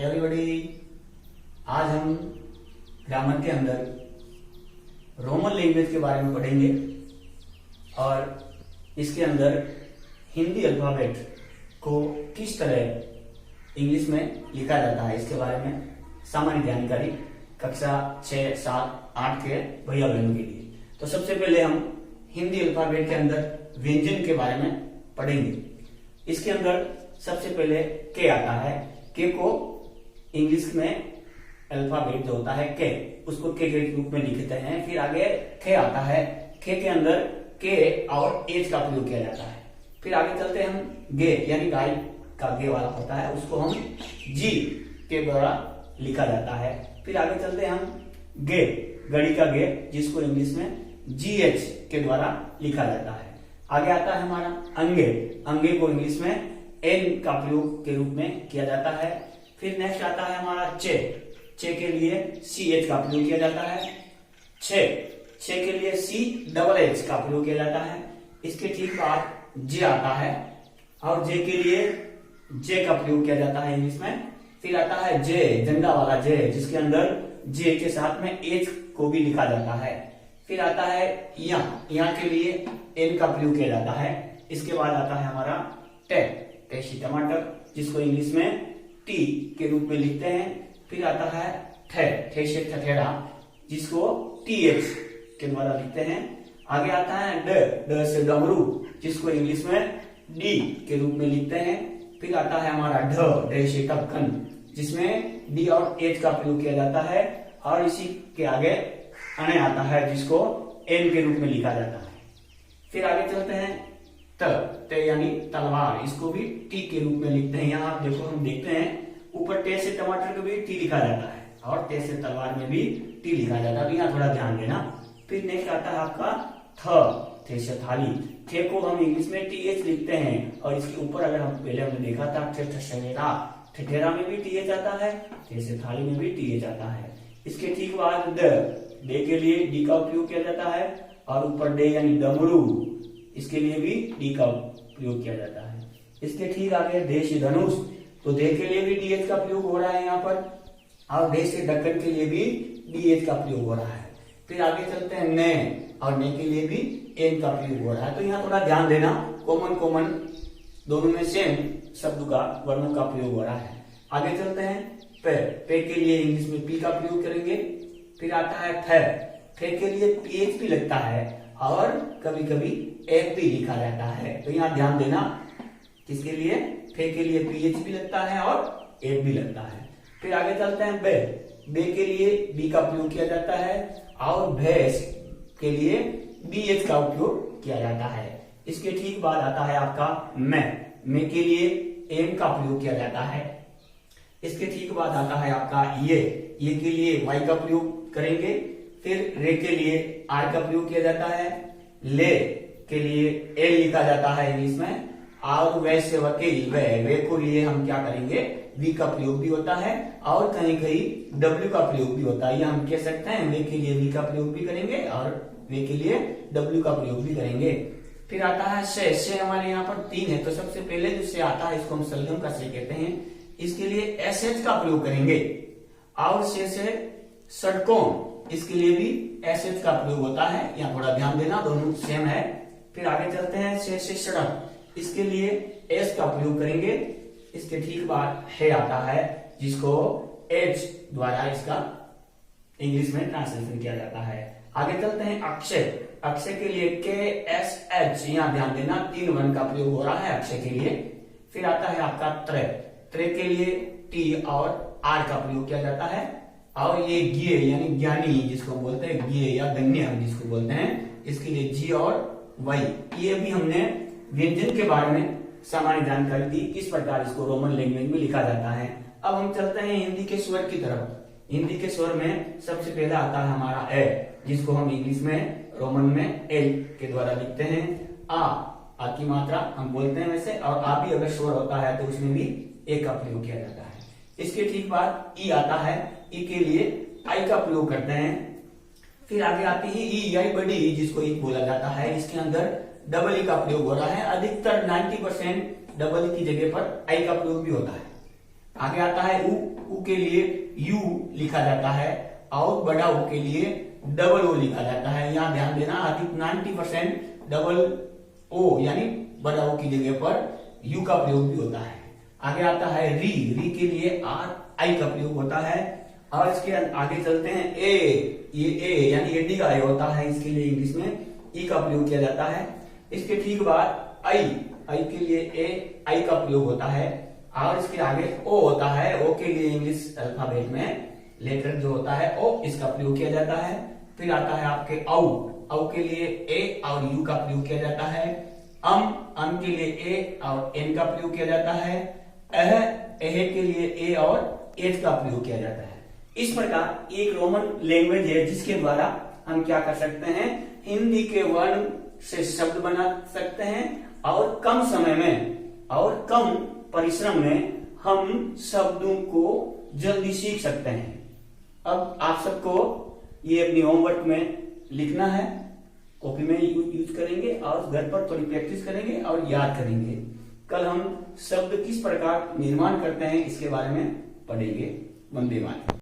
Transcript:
Everybody, आज हम grammar के अंदर रोमन लैंग्वेज के बारे में पढ़ेंगे और इसके अंदर हिंदी अल्फाबेट को किस तरह इंग्लिश में लिखा जाता है इसके बारे में सामान्य जानकारी कक्षा 6, 7, 8 के भैया बहनों के लिए। तो सबसे पहले हम हिंदी अल्फाबेट के अंदर व्यंजन के बारे में पढ़ेंगे। इसके अंदर सबसे पहले के आता है। के को इंग्लिश में अल्फाबेट जो होता है के, उसको के रूप में लिखते हैं। फिर आगे खे आता है। खे के अंदर के और एच का प्रयोग किया जाता है। फिर आगे चलते हैं हम गे, यानी गाय का गे वाला होता है, उसको हम जी के द्वारा लिखा जाता है। फिर आगे चलते हैं हम गे, गड़ी का गे, जिसको इंग्लिश में जी एच के द्वारा लिखा जाता है। आगे आता है हमारा अंगे। अंगे को इंग्लिश में एन का प्रयोग के रूप में किया जाता है। फिर नेक्स्ट आता है हमारा चे। चे के लिए सी एच का प्रयोग किया जाता है। छे के लिए सी डबल एच का प्रयोग किया जाता है। इसके ठीक बाद जे आता है और जे के लिए जे का प्रयोग किया जाता है इंग्लिश में। फिर आता है जे, झंडा वाला जे, जिसके अंदर जे के साथ में एच को भी लिखा जाता है। फिर आता है यहाँ के लिए एन का प्रयोग किया जाता है। इसके बाद आता है हमारा टेशी टमाटर, जिसको इंग्लिश में टी के रूप में लिखते हैं। फिर आता है थे से ठठेरा, जिसको टी एच के द्वारा लिखते हैं। आगे आता है ड से डमरू, जिसको इंग्लिश में डी के रूप में लिखते हैं। फिर आता है हमारा ढ से ढक्कन, जिसमें डी और एच का प्रयोग किया जाता है। और इसी के आगे अने आता है, जिसको एन के रूप में लिखा जाता है। फिर आगे चलते हैं ते यानी तलवार, इसको भी टी के रूप में लिखते हैं। यहाँ आप देखो, हम देखते हैं ऊपर टे से टमाटर को भी टी लिखा जाता है और टे से तलवार में भी टी लिखा जाता है, तो यहाँ थोड़ा ध्यान देना। फिर नेक्स्ट आता है आपका थे से थाली। थे को हम इंग्लिश में टी एच लिखते हैं और इसके ऊपर अगर हम पहले हमने देखा था ठठेरा में भी टी एच आता है, थे से थाली में भी टी एच आता है। इसके ठीक बाद डे के लिए डी का उपयोग किया जाता है और ऊपर डे यानी डमरू, इसके लिए भी डी का प्रयोग किया जाता है। इसके ठीक आगे देश धनुष, तो दे के लिए भी डी एच का प्रयोग हो रहा है यहाँ पर, और देश से ढक्कन के लिए भी डी एच का प्रयोग हो रहा है। फिर आगे चलते हैं ने, और ने के लिए भी एन का प्रयोग हो रहा है। तो यहाँ थोड़ा ध्यान देना, कॉमन दोनों में सेम शब्द का वर्णों का प्रयोग हो रहा है। आगे चलते हैं पे के लिए इंग्लिश में पी का प्रयोग करेंगे। फिर आता है थे के लिए पीएच भी लगता है और कभी कभी एफ भी लिखा जाता है। तो यहाँ ध्यान देना, किसके लिए थे के लिए पीएच भी लगता है और एफ भी लगता है। फिर आगे चलते हैं बे के लिए बी का प्रयोग किया जाता है और भैंस के लिए बी एच का उपयोग किया जाता है। इसके ठीक बाद आता है आपका मैं के लिए एम का प्रयोग किया जाता है। इसके ठीक बाद आता है आपका ये के लिए वाई का प्रयोग करेंगे। फिर रे के लिए आर का प्रयोग किया जाता है। ले के लिए एल लिखा जाता है इंग्लिश में, और वैसे वकील वे को लिए हम क्या करेंगे, वी का प्रयोग भी होता है और कहीं कहीं डब्ल्यू का प्रयोग भी होता है। या हम कह सकते हैं वे के लिए वी का प्रयोग भी करेंगे और वे के लिए डब्ल्यू का प्रयोग भी करेंगे। फिर आता है से हमारे यहाँ पर 3 है, तो सबसे पहले जो से आता है इसको हम सलगम का से कहते हैं। इसके लिए एस एच का प्रयोग करेंगे। और से षटकोण, इसके लिए भी एस एच का प्रयोग होता है। यहाँ थोड़ा ध्यान देना, दोनों सेम है। फिर आगे चलते हैं से सड़क, इसके लिए एस का प्रयोग करेंगे। इसके ठीक बाद है आता है, जिसको एच द्वारा इसका इंग्लिश में ट्रांसलेशन किया जाता है। आगे चलते हैं अक्षय के लिए के एस एच, यहाँ ध्यान देना 3 वर्ण का प्रयोग हो रहा है अक्षय के लिए। फिर आता है आपका त्रे के लिए टी और आर का प्रयोग किया जाता है। और ये गे यानी ज्ञानी, जिसको बोलते हैं गे या गण्य हम जिसको बोलते हैं, इसके लिए जी और वाई। ये भी हमने व्यंजन के बारे में सामान्य जानकारी दी, किस प्रकार इसको रोमन लैंग्वेज में लिखा जाता है। अब हम चलते हैं हिंदी के स्वर की तरफ। हिंदी के स्वर में सबसे पहला आता है हमारा ए, जिसको हम इंग्लिश में रोमन में एल के द्वारा लिखते हैं। आ की मात्रा हम बोलते हैं वैसे, और आ भी अगर स्वर होता है तो उसमें भी ए का प्रयोग किया जाता है। इसके ठीक बाद ई आता है। ई के लिए आई का प्रयोग करते हैं। फिर आगे आती है ई आई बड़ी, जिसको ई बोला जाता है। इसके अंदर डबल ई का प्रयोग हो रहा है। अधिकतर 90% डबल ई की जगह पर आई का प्रयोग भी होता है। आगे आता है उ, उ के लिए यू लिखा जाता है और बड़ा उ के लिए डबल ओ लिखा जाता है। यहाँ ध्यान देना, अधिक 90% डबल ओ यानी बड़ा ओ की जगह पर यू का प्रयोग भी होता है। आगे आता है री, री के लिए आर आई का प्रयोग होता है। और इसके आगे चलते हैं ए, ये ए यानी एडी का ए होता है, इसके लिए इंग्लिश में ई का प्रयोग किया जाता है। इसके ठीक बाद आई, आई के लिए ए आई का प्रयोग होता है। और इसके आगे ओ होता है, ओ के लिए इंग्लिश अल्फाबेट में लेटर जो होता है ओ, इसका प्रयोग किया जाता है। फिर आता है आपके औ, औ के लिए ए और यू का प्रयोग किया जाता है। अम के लिए ए और एन का प्रयोग किया जाता है। एह के लिए ए और एच का प्रयोग किया जाता है। इस प्रकार एक रोमन लैंग्वेज है जिसके द्वारा हम क्या कर सकते हैं, हिंदी के वर्ण से शब्द बना सकते हैं और कम समय में और कम परिश्रम में हम शब्दों को जल्दी सीख सकते हैं। अब आप सबको ये अपनी होमवर्क में लिखना है, कॉपी में यूज करेंगे और घर पर थोड़ी प्रैक्टिस करेंगे और याद करेंगे। कल हम शब्द किस प्रकार निर्माण करते हैं इसके बारे में पढ़ेंगे। वंदे मातरम।